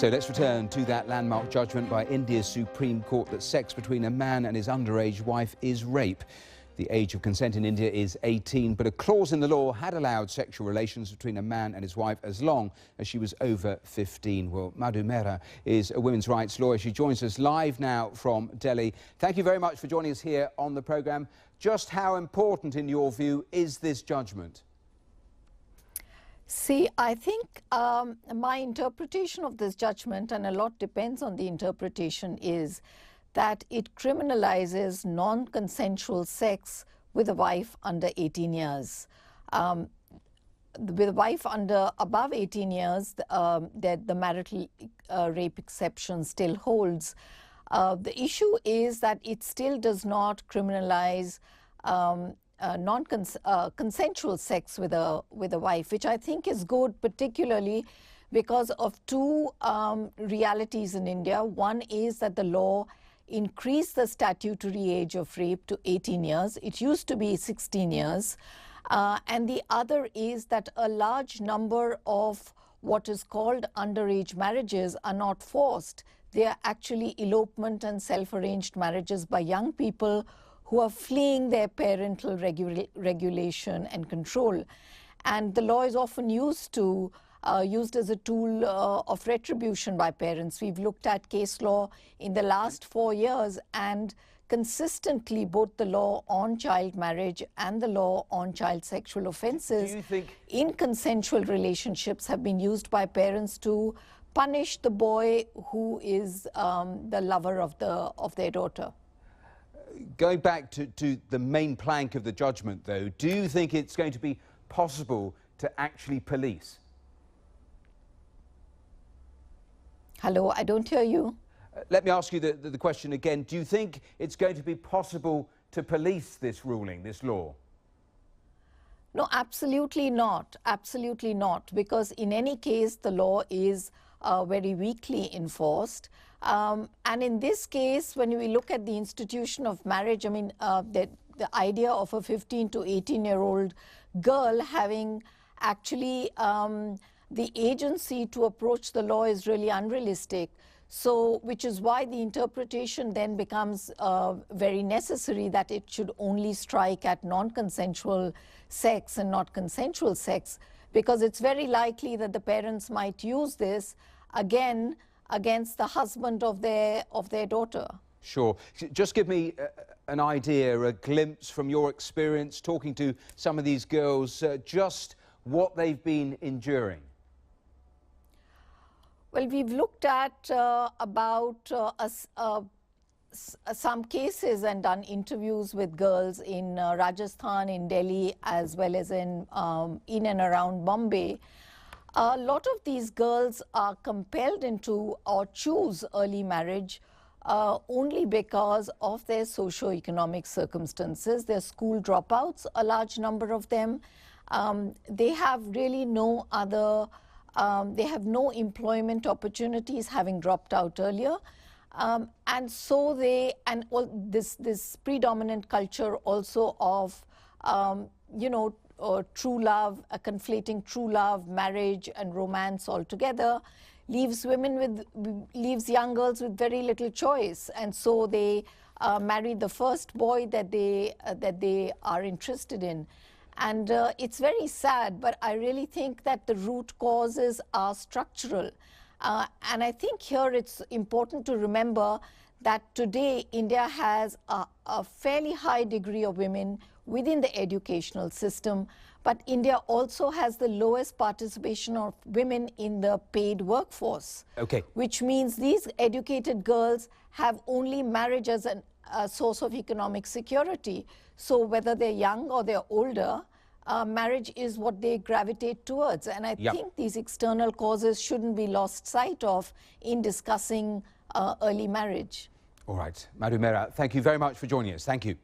So let's return to that landmark judgment by India's Supreme Court that sex between a man and his underage wife is rape. The age of consent in India is 18, but a clause in the law had allowed sexual relations between a man and his wife as long as she was over 15. Well, Madhu Mehra is a women's rights lawyer. She joins us live now from Delhi. Thank you very much for joining us here on the programme. Just how important, in your view, is this judgment? See, I think my interpretation of this judgment, and a lot depends on the interpretation, is that it criminalizes non-consensual sex with a wife under 18 years. With a wife above 18 years, that the marital rape exception still holds. The issue is that it still does not criminalize consensual sex with a wife, which I think is good, particularly because of two realities in India. One is that the law increased the statutory age of rape to 18 years. It used to be 16 years. And the other is that a large number of what is called underage marriages are not forced. They are actually elopement and self-arranged marriages by young people who are fleeing their parental regulation and control. And the law is often used as a tool of retribution by parents. We've looked at case law in the last 4 years, and consistently both the law on child marriage and the law on child sexual offences in consensual relationships have been used by parents to punish the boy who is the lover of their daughter. Going back to the main plank of the judgment, though, do you think it's going to be possible to actually police? Hello, I don't hear you. Let me ask you the question again. Do you think it's going to be possible to police this ruling, this law? No, absolutely not. Absolutely not. Because in any case, the law is very weakly enforced. And in this case, when we look at the institution of marriage, I mean, the idea of a 15 to 18-year-old girl having actually the agency to approach the law is really unrealistic. So, which is why the interpretation then becomes very necessary, that it should only strike at non-consensual sex and not consensual sex, because it's very likely that the parents might use this again against the husband of their daughter. Sure. Just give me an idea, a glimpse from your experience talking to some of these girls, just what they've been enduring. Well, we've looked at some cases and done interviews with girls in Rajasthan, in Delhi, as well as in and around Bombay. A lot of these girls are compelled into or choose early marriage only because of their socio-economic circumstances. They're school dropouts, a large number of them. They have really no other, they have no employment opportunities, having dropped out earlier. And so this predominant culture also of, true love, conflating true love, marriage and romance altogether, leaves young girls with very little choice. And so they marry the first boy that they are interested in. And it's very sad, but I really think that the root causes are structural. And I think here it's important to remember that today India has a fairly high degree of women within the educational system, but India also has the lowest participation of women in the paid workforce. Okay. Which means these educated girls have only marriage as a source of economic security. So whether they're young or they're older, marriage is what they gravitate towards. And I think these external causes shouldn't be lost sight of in discussing early marriage. All right. Madhu Mehra, thank you very much for joining us. Thank you.